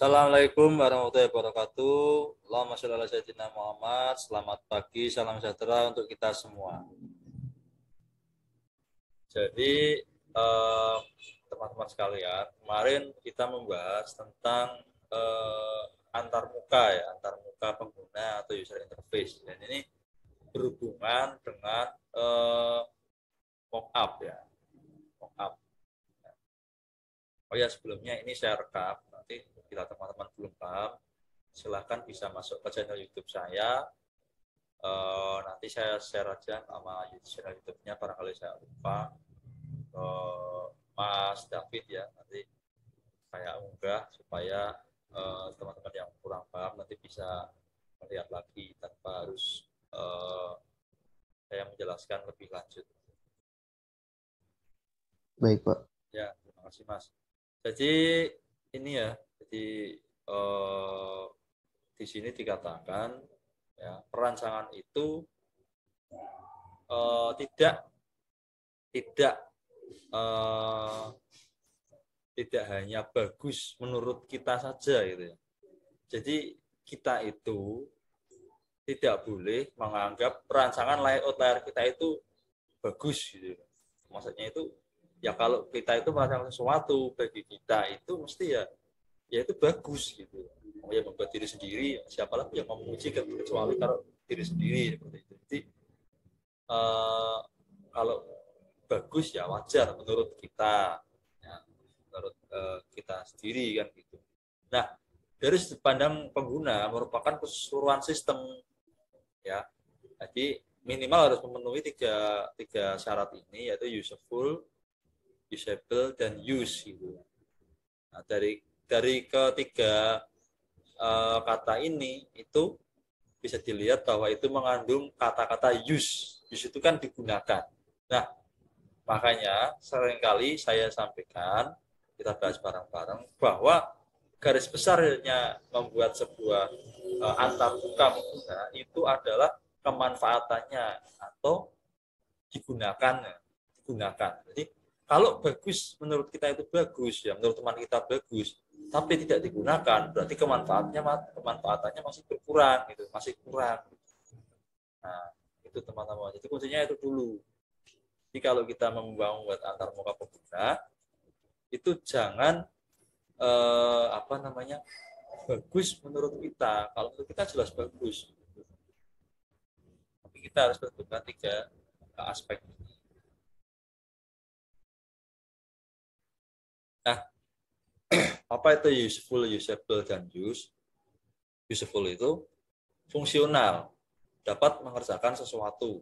Assalamualaikum warahmatullahi wabarakatuh. Allahumma sholli ala sayyidina Muhammad. Selamat pagi, salam sejahtera untuk kita semua. Jadi teman-teman sekalian, kemarin kita membahas tentang antarmuka ya, antarmuka pengguna atau user interface. Dan ini berhubungan dengan mockup ya, mockup. Oh ya, sebelumnya ini saya rekam. Nanti bila teman-teman belum paham, silahkan bisa masuk ke channel YouTube saya. Nanti saya share aja sama channel YouTube-nya, barangkali saya lupa. Mas David ya, nanti saya unggah supaya teman-teman yang kurang paham nanti bisa melihat lagi tanpa harus saya menjelaskan lebih lanjut. Baik, Pak. Ya, terima kasih Mas. Jadi ini ya, jadi di sini dikatakan ya, perancangan itu tidak hanya bagus menurut kita saja gitu ya. Jadi kita itu tidak boleh menganggap perancangan layout layar kita itu bagus gitu. Maksudnya itu ya kalau kita itu merancang sesuatu bagi kita itu mesti ya itu bagus gitu. Ya membuat diri sendiri, siapa lagi yang memuji kecuali kalau diri sendiri seperti itu. Jadi kalau bagus ya wajar menurut kita, ya, menurut kita sendiri kan gitu. Nah, dari sudut pandang pengguna merupakan keseluruhan sistem ya. Jadi minimal harus memenuhi tiga syarat ini, yaitu useful, usable, dan use gitu. Nah, dari ketiga kata ini itu bisa dilihat bahwa itu mengandung kata-kata use. Use itu kan digunakan. Nah, makanya seringkali saya sampaikan, kita bahas bareng-bareng, bahwa garis besarnya membuat sebuah antarmuka pengguna itu adalah kemanfaatannya atau digunakannya. Jadi kalau bagus menurut kita itu bagus ya, menurut teman kita bagus, tapi tidak digunakan, berarti kemanfaatannya masih berkurang gitu, masih kurang. Nah, itu teman-teman. Jadi kuncinya itu dulu. Jadi kalau kita membuat antarmuka pengguna, itu jangan bagus menurut kita. Kalau menurut kita jelas bagus, tapi kita harus berhubungan tiga aspek. Nah, apa itu useful, usable, dan use? Useful itu fungsional, dapat mengerjakan sesuatu.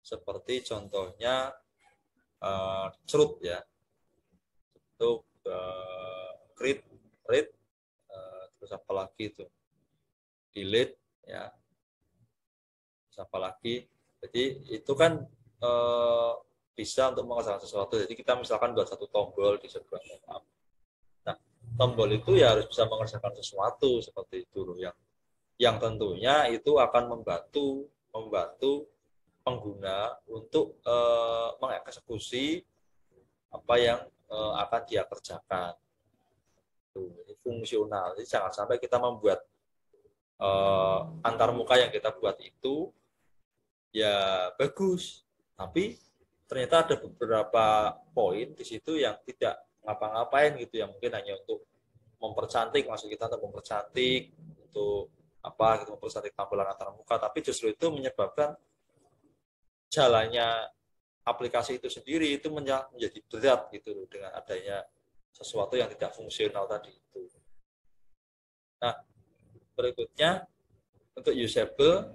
Seperti contohnya cerut ya, itu read, terus apa lagi itu, delete ya, terus apa lagi. Jadi itu kan bisa untuk mengerjakan sesuatu. Jadi kita misalkan buat satu tombol di sebuah mockup. Nah, tombol itu ya harus bisa mengerjakan sesuatu seperti itu loh, yang tentunya itu akan membantu pengguna untuk mengeksekusi apa yang akan dia kerjakan. Ini fungsional. Jadi jangan sampai kita membuat antarmuka yang kita buat itu ya bagus, tapi ternyata ada beberapa poin di situ yang tidak ngapa-ngapain gitu, yang mungkin hanya untuk mempercantik, maksud kita untuk mempercantik, untuk apa gitu, mempercantik tampilan antarmuka, tapi justru itu menyebabkan jalannya aplikasi itu sendiri itu menjadi berat gitu dengan adanya sesuatu yang tidak fungsional tadi itu. Nah, berikutnya untuk usable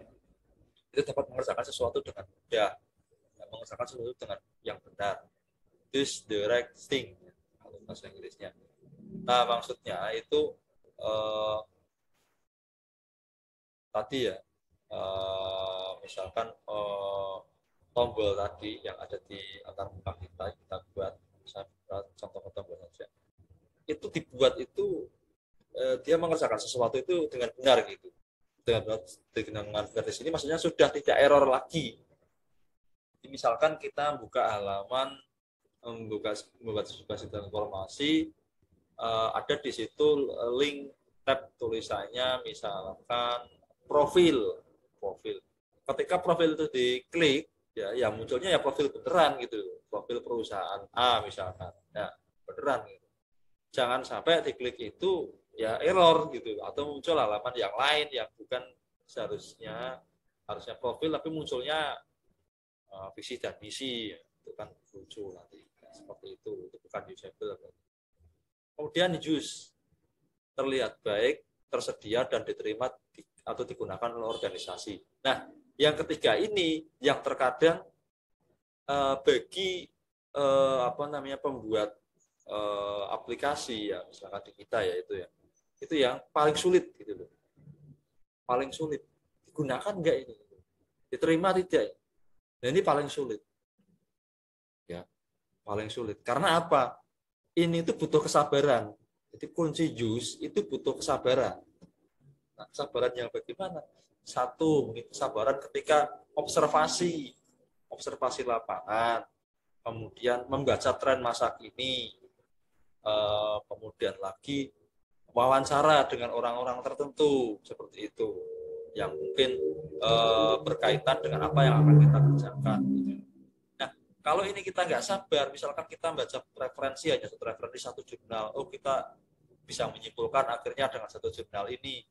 itu dapat mengerjakan sesuatu dengan mudah, mengerjakan sesuatu dengan yang benar. This the right thing kalau bahasa Inggrisnya. Nah, maksudnya itu tadi ya, misalkan tombol tadi yang ada di antarmuka kita buat, saya contoh tombol saja. Itu dibuat itu dia mengerjakan sesuatu itu dengan benar gitu. Dengan benar di sini maksudnya sudah tidak error lagi. Jadi misalkan kita buka halaman, membuat sebuah sistem informasi, ada di situ link tab tulisannya misalkan profil. Ketika profil itu diklik, ya munculnya ya profil beneran gitu, profil perusahaan A misalkan, ya beneran gitu. Jangan sampai diklik itu ya error gitu, atau muncul halaman yang lain yang bukan harusnya profil tapi munculnya visi dan misi, itu kan lucu nanti seperti itu bukan usable. Kemudian use terlihat baik, tersedia dan diterima atau digunakan oleh organisasi. Nah, yang ketiga ini yang terkadang bagi pembuat aplikasi ya, misalkan di kita ya itu yang paling sulit gitu loh, paling sulit digunakan enggak ini, diterima tidak? Nah, ini paling sulit ya, paling sulit. Karena apa? Ini itu butuh kesabaran. Jadi kunci use itu butuh kesabaran. Nah, kesabaran yang bagaimana? Satu, mungkin kesabaran ketika observasi lapangan, kemudian membaca tren masa kini, kemudian lagi wawancara dengan orang-orang tertentu seperti itu, yang mungkin berkaitan dengan apa yang akan kita kerjakan. Nah, kalau ini kita nggak sabar, misalkan kita baca referensi hanya satu jurnal, kita bisa menyimpulkan akhirnya dengan satu jurnal ini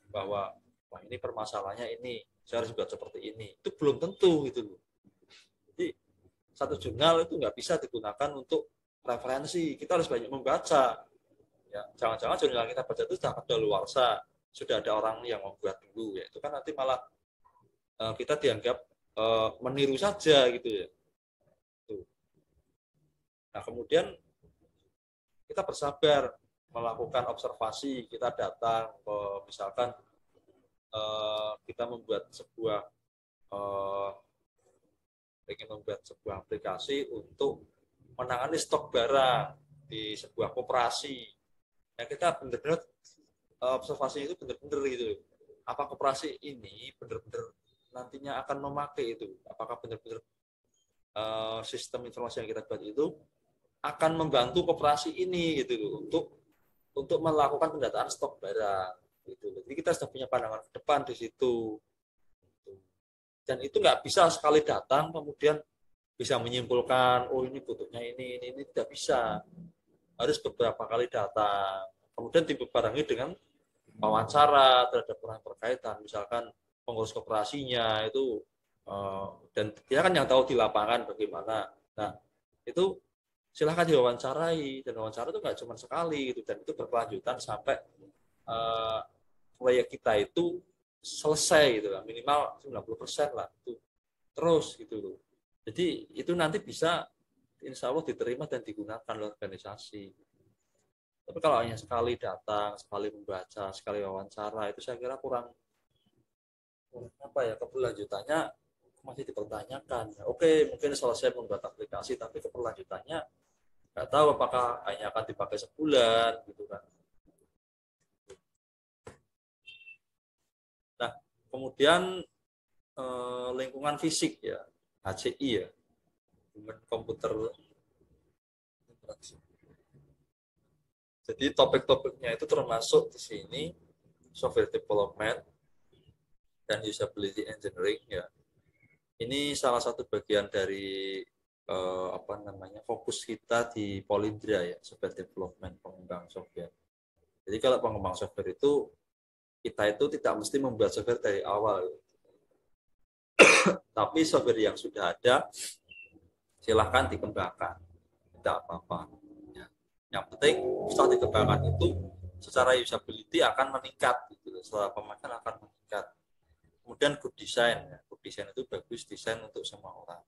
bahwa wah ini permasalahannya ini, saya harus buat seperti ini. Itu belum tentu gitu loh. Jadi satu jurnal itu nggak bisa digunakan untuk referensi. Kita harus banyak membaca. Ya, jangan-jangan jurnal yang kita baca itu sudah kadaluarsa, sudah ada orang yang membuat dulu, ya itu kan nanti malah kita dianggap meniru saja gitu ya. Nah, kemudian kita bersabar melakukan observasi, kita datang ke misalkan kita ingin membuat sebuah aplikasi untuk menangani stok barang di sebuah koperasi. Ya, kita benar-benar observasi itu benar-benar gitu. Apa koperasi ini benar-benar nantinya akan memakai itu? Apakah benar-benar sistem informasi yang kita buat itu akan membantu koperasi ini gitu untuk melakukan pendataan stok barang gitu. Jadi kita sudah punya pandangan ke depan di situ. Dan itu nggak bisa sekali datang kemudian bisa menyimpulkan ini butuhnya ini tidak bisa. Harus beberapa kali datang. Kemudian dibarengi dengan wawancara terhadap orang berkaitan, misalkan pengurus koperasinya itu dan dia kan yang tahu di lapangan bagaimana. Nah, itu silahkan diwawancarai, dan wawancara itu nggak cuma sekali gitu, dan itu berkelanjutan sampai proyek kita itu selesai gitu lah, minimal 90% lah itu terus gitu loh. Jadi itu nanti bisa insya Allah diterima dan digunakan oleh organisasi. Tapi kalau hanya sekali datang, sekali membaca, sekali wawancara, itu saya kira kurang keberlanjutannya masih dipertanyakan. Oke, mungkin selesai membuat aplikasi, tapi keberlanjutannya nggak tahu apakah hanya akan dipakai sebulan gitu kan. Nah, kemudian lingkungan fisik ya, HCI ya, komputer interaksi. Jadi topik-topiknya itu termasuk di sini software development dan usability engineering ya. Ini salah satu bagian dari fokus kita di Polindra ya, software development, pengembang software. Jadi kalau pengembang software itu kita itu tidak mesti membuat software dari awal. Tapi software yang sudah ada silahkan dikembangkan. Tidak apa-apa. Ya. Yang penting setelah dikembangkan itu secara usability akan meningkat gitu. Setelah pemakaian akan meningkat. Kemudian good design. Ya. Good design itu bagus desain untuk semua orang.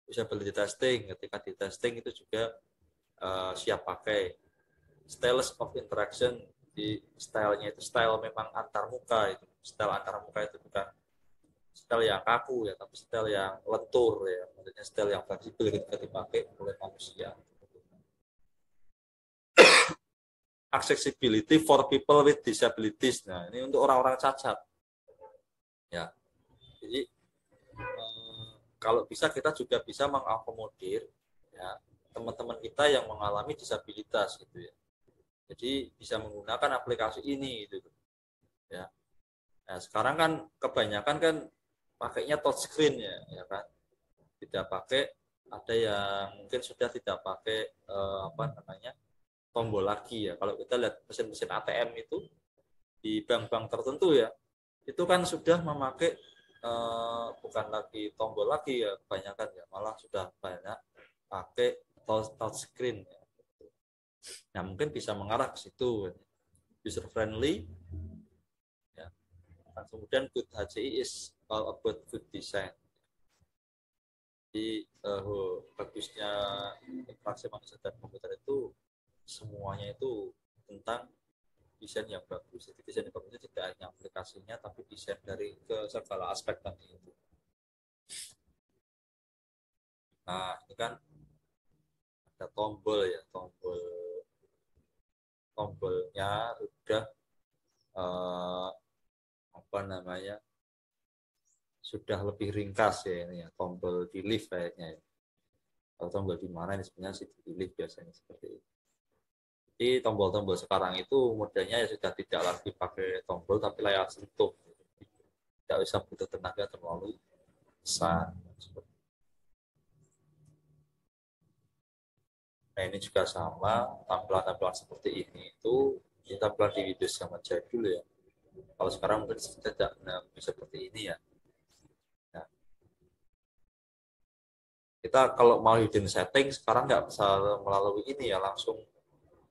Usability testing, ketika di testing itu juga siap pakai. Styles of interaction, di stylenya itu style memang antar muka itu. Style antar muka itu bukan style yang kaku ya, tapi style yang lentur ya, maksudnya style yang fleksibel ketika dipakai oleh manusia. Accessibility for people with disabilities. Nah, ini untuk orang-orang cacat. Ya. Jadi kalau bisa kita juga bisa mengakomodir ya teman-teman kita yang mengalami disabilitas gitu ya. Jadi bisa menggunakan aplikasi ini gitu ya. Nah, sekarang kan kebanyakan kan pakainya touchscreen ya kan. Tidak pakai, ada yang mungkin sudah tidak pakai apa namanya, tombol lagi ya. Kalau kita lihat mesin-mesin ATM itu di bank-bank tertentu ya, itu kan sudah memakai bukan lagi tombol lagi ya kebanyakan ya, malah sudah banyak pakai touchscreen ya. Nah mungkin bisa mengarah ke situ, user friendly ya. Dan kemudian good HCI is all about good design. Jadi bagusnya interaksi manusia dan komputer itu semuanya itu tentang desain yang bagus. Jadi desain yang bagus itu tidak hanya aplikasinya, tapi desain dari ke segala aspek tadi itu. Nah ini kan ada tombol ya, tombolnya udah apa namanya, sudah lebih ringkas ya ini ya, tombol delete kayaknya ya. Kalau tombol di mana ini sebenarnya sih delete biasanya seperti itu. Jadi tombol-tombol sekarang itu modelnya ya sudah tidak lagi pakai tombol tapi layar sentuh. Tidak bisa butuh tenaga terlalu besar. Nah ini juga sama, tampilan-tampilan seperti ini itu ya, tampilan di Windows zaman jadul ya. Kalau sekarang mungkin tidak seperti ini ya. Nah, kita kalau mau hidden setting sekarang nggak bisa melalui ini ya, langsung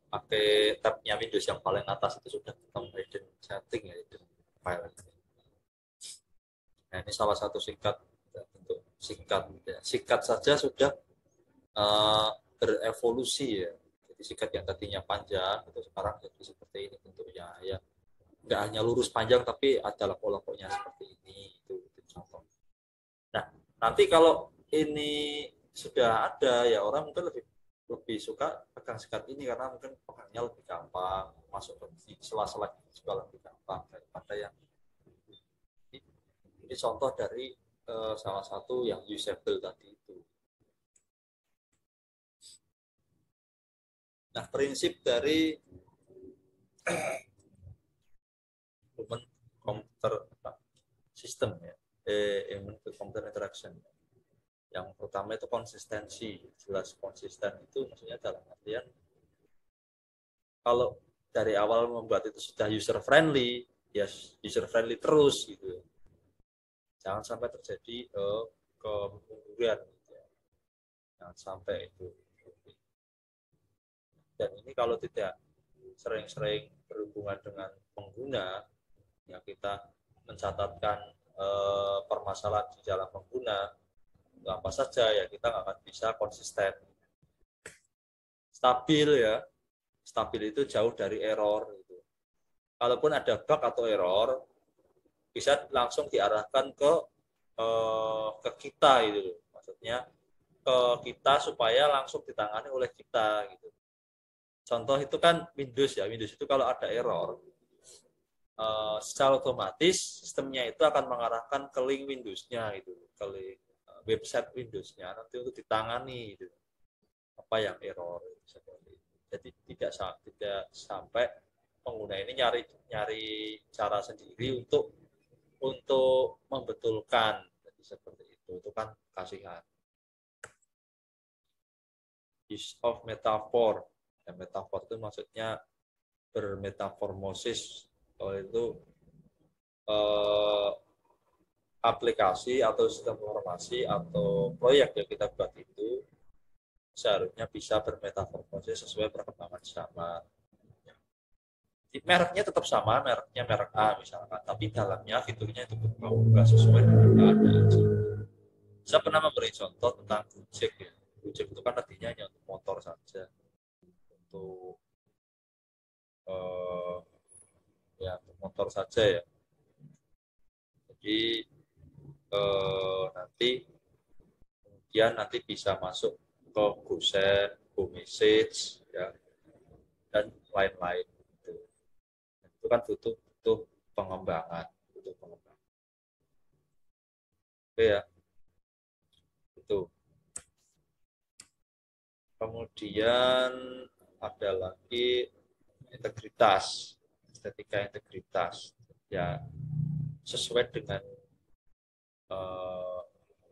pakai tabnya Windows yang paling atas itu sudah ketemu hidden setting ya, hidden file. Nah ini salah satu sikat untuk sikat ya. Sikat saja sudah uh, berevolusi ya. Jadi sikat yang tadinya panjang itu sekarang jadi seperti ini bentuknya ya. Nggak hanya lurus panjang tapi ada lekuk-lekuknya seperti ini, itu contoh. Nah nanti kalau ini sudah ada ya, orang mungkin lebih lebih suka pegang sikat ini karena mungkin pegangnya lebih gampang, masuk ke sela-sela juga lebih gampang daripada yang ini contoh dari salah satu yang usable tadi itu. Nah prinsip dari human computer system ya, human computer interaction, yang pertama itu konsistensi. Jelas konsisten itu maksudnya dalam artian kalau dari awal membuat itu sudah user friendly, ya user friendly terus gitu. Jangan sampai terjadi kemunduran gitu ya. Jangan sampai itu. Dan ini kalau tidak sering-sering berhubungan dengan pengguna, ya kita mencatatkan permasalahan di dalam pengguna, apa saja ya kita nggak akan bisa konsisten. Stabil ya, stabil itu jauh dari error gitu. Kalaupun ada bug atau error, bisa langsung diarahkan ke kita gitu, maksudnya ke kita supaya langsung ditangani oleh kita gitu. Contoh itu kan Windows ya, Windows itu kalau ada error secara otomatis sistemnya itu akan mengarahkan ke link Windows-nya gitu, ke link website Windows-nya nanti untuk ditangani gitu, apa yang error seperti itu. Jadi tidak sampai pengguna ini nyari nyari cara sendiri untuk membetulkan. Jadi seperti itu kan kasihan. Use of metaphor. Ya, metaphor itu maksudnya bermetaformosis. Kalau itu eh, aplikasi atau sistem informasi atau proyek yang kita buat itu seharusnya bisa bermetaformosis sesuai perkembangan zaman. Mereknya tetap sama, mereknya merek A misalkan, tapi dalamnya fiturnya itu berubah sesuai dengan keadaan. Saya pernah memberi contoh tentang Gojek ya. Gojek itu kan artinya hanya untuk motor saja, untuk eh, ya untuk motor saja ya. Jadi nanti kemudian nanti bisa masuk ke GoSend, GoMessage ya, dan lain-lain. Itu kan butuh butuh pengembangan, butuh pengembangan. Oke ya, itu. Kemudian ada lagi integritas, estetika integritas. Ya sesuai dengan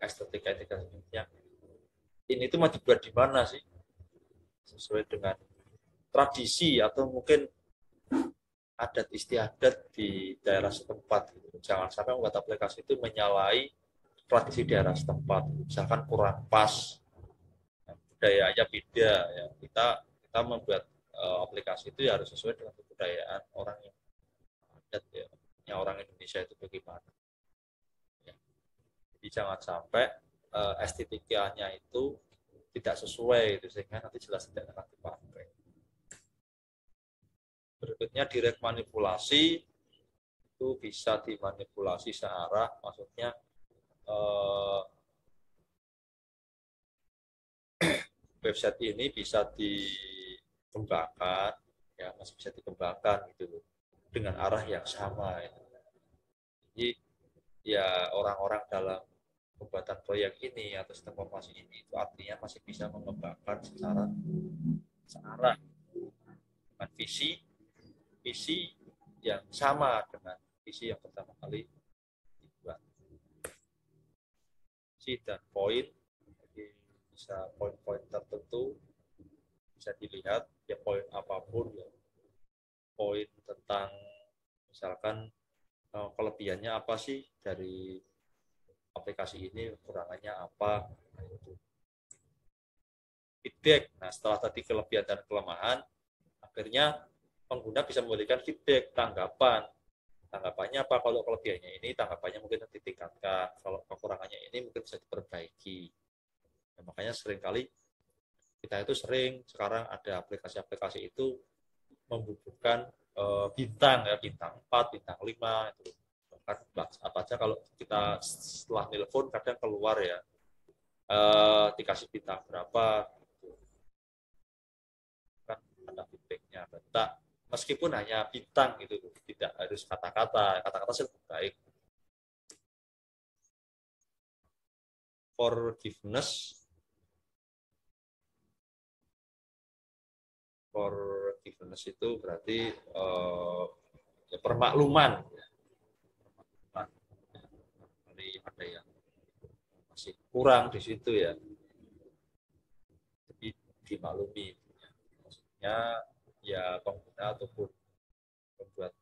estetika integritasnya. Ini tuh mau dibuat di mana sih? Sesuai dengan tradisi atau mungkin adat istiadat di daerah setempat. Jangan sampai membuat aplikasi itu menyalahi tradisi daerah setempat. Misalkan kurang pas, budayanya beda. Ya. Kita membuat aplikasi itu ya harus sesuai dengan kebudayaan orang yang adat ya, yang orang Indonesia itu bagaimana. Ya. Jadi jangan sampai estetikanya itu tidak sesuai, itu sehingga nanti jelas tidak akan dipakai. Berikutnya direct manipulasi, itu bisa dimanipulasi searah, maksudnya website ini bisa dikembangkan, ya masih bisa dikembangkan gitu dengan arah yang sama. Ya. Jadi ya orang-orang dalam pembuatan proyek ini atau sistem informasi ini itu artinya masih bisa mengembangkan secara searah dengan visi yang sama dengan visi yang pertama kali dibuat. Visi dan poin, jadi bisa poin-poin tertentu bisa dilihat ya, poin apapun ya, poin tentang misalkan kelebihannya apa sih dari aplikasi ini, kekurangannya apa, nah itu. Feedback. Nah setelah tadi kelebihan dan kelemahan, akhirnya pengguna bisa memberikan feedback, tanggapannya apa, kalau kelebihannya ini tanggapannya mungkin ditingkatkan, kalau kekurangannya ini mungkin bisa diperbaiki. Nah, makanya seringkali kita itu sekarang ada aplikasi-aplikasi itu membutuhkan bintang ya, bintang 4, bintang 5 itu. Kan apa aja kalau kita setelah telepon kadang keluar ya dikasih bintang berapa gitu. Kan ada feedbacknya. Bentar, meskipun hanya bintang gitu, tidak harus kata-kata sih lebih baik. Forgiveness itu berarti ya, permakluman. Ada yang masih kurang di situ ya, jadi dimaklumi. Maksudnya ya pengguna ataupun membuat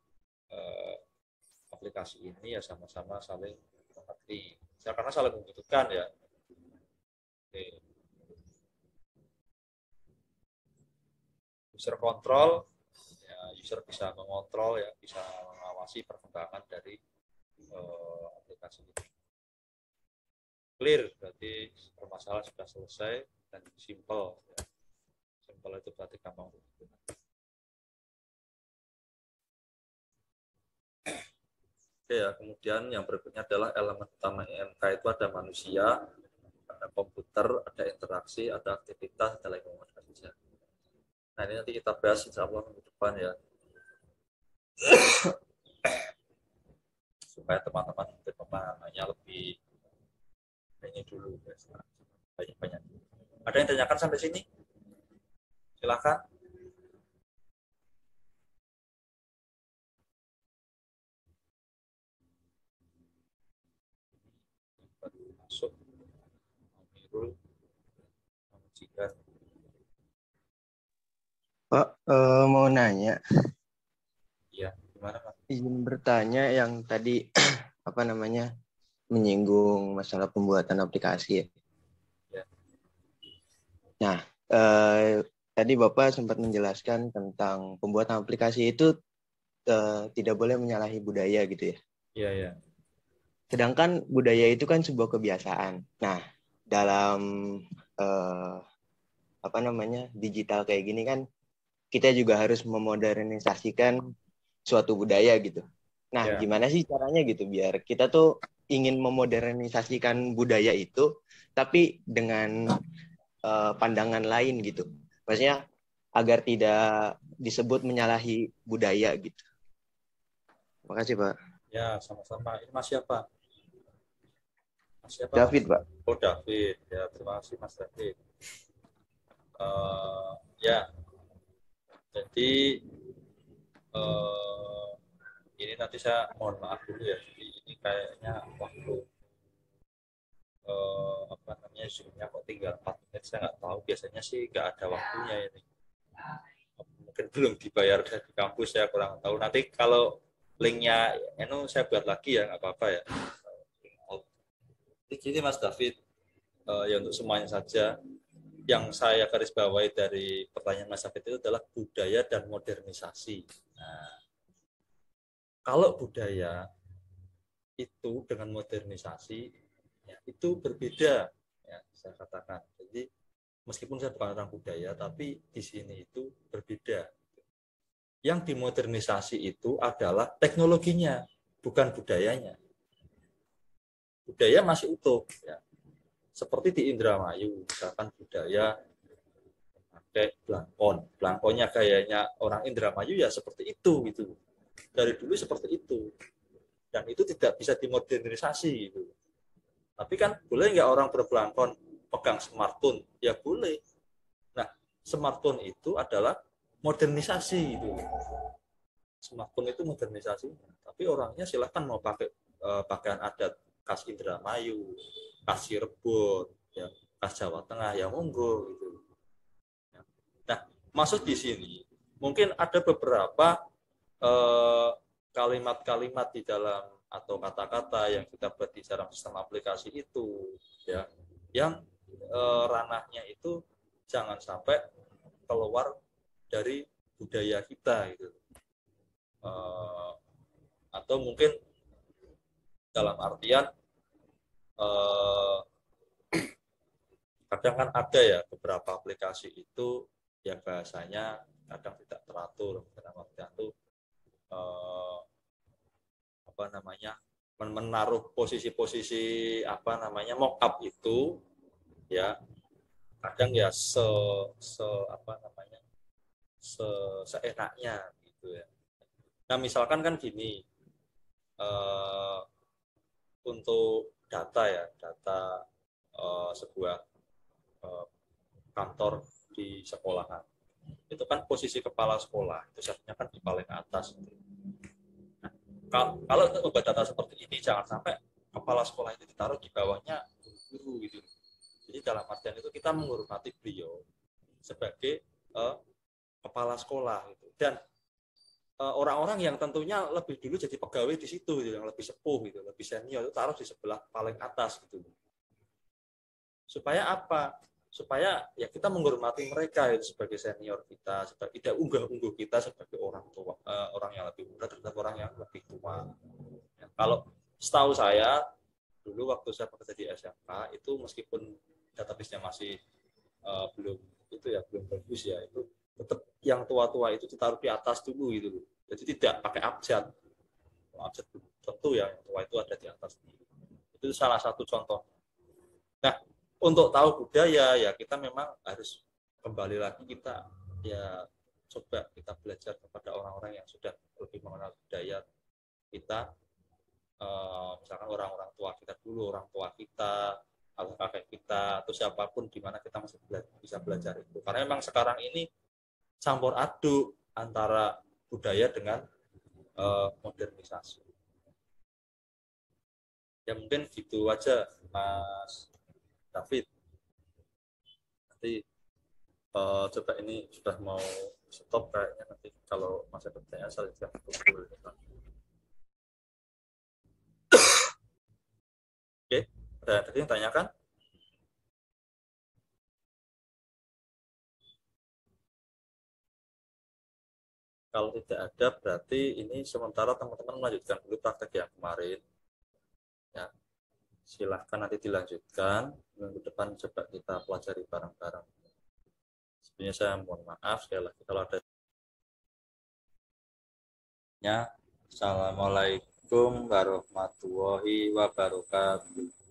aplikasi ini ya sama-sama saling mengerti. Ya, karena saling membutuhkan ya. Oke. User control, ya, user bisa mengontrol ya, bisa mengawasi perkembangan dari aplikasi ini. Clear berarti permasalahan sudah selesai, dan simple. Ya. Simple itu berarti gampang digunakan. Oke ya, kemudian yang berikutnya adalah elemen utama IMK itu ada manusia, ada komputer, ada interaksi, ada aktivitas, ada lingkungan kerja. Nah ini nanti kita bahas insya Allah minggu depan ya, supaya teman-teman mungkin pemahamannya lebih ini dulu ya, banyak-banyak. Ada yang tanyakan sampai sini? Silakan. Baru masuk. Amirul, Majikan. Pak, mau nanya. Iya, gimana Pak? Izin bertanya yang tadi apa namanya menyinggung masalah pembuatan aplikasi ya. Ya. Nah, tadi Bapak sempat menjelaskan tentang pembuatan aplikasi itu tidak boleh menyalahi budaya gitu ya. Iya, iya. Sedangkan budaya itu kan sebuah kebiasaan. Nah, dalam apa namanya digital kayak gini kan kita juga harus memodernisasikan suatu budaya gitu. Nah, Ya. gimana sih caranya gitu biar kita tuh ingin memodernisasikan budaya itu, tapi dengan pandangan lain gitu. Maksudnya agar tidak disebut menyalahi budaya gitu. Terima kasih, Pak. Ya, sama-sama. Ini Mas siapa? Mas siapa Mas? David, Pak. Oh David. Ya, terima kasih Mas David. Ya, jadi eh, ini nanti saya mohon maaf dulu ya. Jadi ini kayaknya waktu apa namanya zoomnya kok tinggal 4 menit, saya nggak tahu, biasanya sih nggak ada waktunya ini, mungkin belum dibayar dari kampus, saya kurang tahu, nanti kalau linknya itu saya buat lagi ya, nggak apa-apa ya. Jadi gini Mas David, ya untuk semuanya saja, yang saya garis bawahi dari pertanyaan Mas David itu adalah budaya dan modernisasi. Nah, kalau budaya itu dengan modernisasi ya, itu berbeda ya, saya katakan. Jadi meskipun saya bukan orang budaya, tapi di sini itu berbeda. Yang dimodernisasi itu adalah teknologinya, bukan budayanya. Budaya masih utuh ya. Seperti di Indramayu, misalkan budaya pakai blangkon. Blangkonnya gayanya orang Indramayu ya seperti itu gitu. Dari dulu seperti itu. Dan itu tidak bisa dimodernisasi gitu. Tapi kan boleh nggak orang berbelangkon pegang smartphone? Ya boleh. Nah, smartphone itu adalah modernisasi gitu. Smartphone itu modernisasi. Tapi orangnya silahkan mau pakai pakaian adat khas Indramayu, khas Cirebon, ya, khas Jawa Tengah, ya monggo gitu. Nah, maksud di sini mungkin ada beberapa kalimat-kalimat di dalam atau kata-kata yang kita buat di dalam sistem aplikasi itu, ya, yang ranahnya itu jangan sampai keluar dari budaya kita gitu. Atau mungkin dalam artian kadang kan ada ya beberapa aplikasi itu yang bahasanya kadang tidak teratur, dalam artian itu apa namanya menaruh posisi-posisi apa namanya mockup itu ya kadang ya apa namanya seenaknya gitu ya. Nah misalkan kan gini, untuk data ya, data sebuah kantor di sekolahan itu kan posisi kepala sekolah itu seharusnya kan di paling atas. Nah, kalau untuk membuat data seperti ini jangan sampai kepala sekolah itu ditaruh di bawahnya guru gitu. Jadi dalam artian itu kita menghormati beliau sebagai kepala sekolah gitu. Dan orang-orang yang tentunya lebih dulu jadi pegawai di situ gitu, yang lebih sepuh gitu, lebih senior itu taruh di sebelah paling atas gitu. Supaya apa? Supaya ya kita menghormati mereka itu sebagai senior kita, sebagai tidak unggah-ungguh kita sebagai orang tua, orang yang lebih muda terhadap orang yang lebih tua. Ya, kalau setahu saya dulu waktu saya bekerja di SMK itu meskipun database-nya masih belum itu ya belum bagus ya, itu tetap yang tua-tua itu ditaruh di atas dulu gitu. Jadi tidak pakai abjad. Abjad tentu ya yang tua itu ada di atas. Itu salah satu contoh. Nah, untuk tahu budaya ya kita memang harus kembali lagi kita ya coba kita belajar kepada orang-orang yang sudah lebih mengenal budaya kita, misalkan orang-orang tua kita dulu, orang tua kita atau kakek kita atau siapapun di mana kita masih bisa belajar itu, karena memang sekarang ini campur aduk antara budaya dengan modernisasi. Ya mungkin gitu aja Mas David. Nanti coba ini sudah mau stop kayaknya, nanti kalau masih ada pertanyaan saya tidak tunggu. Oke, ada tadi yang tanyakan? Kalau tidak ada berarti ini sementara teman-teman melanjutkan dulu praktek yang kemarin. Ya, silahkan nanti dilanjutkan. Minggu depan coba kita pelajari bareng-bareng. Sebenarnya saya mohon maaf sekali lagi kalau ada. Assalamualaikum warahmatullahi wabarakatuh.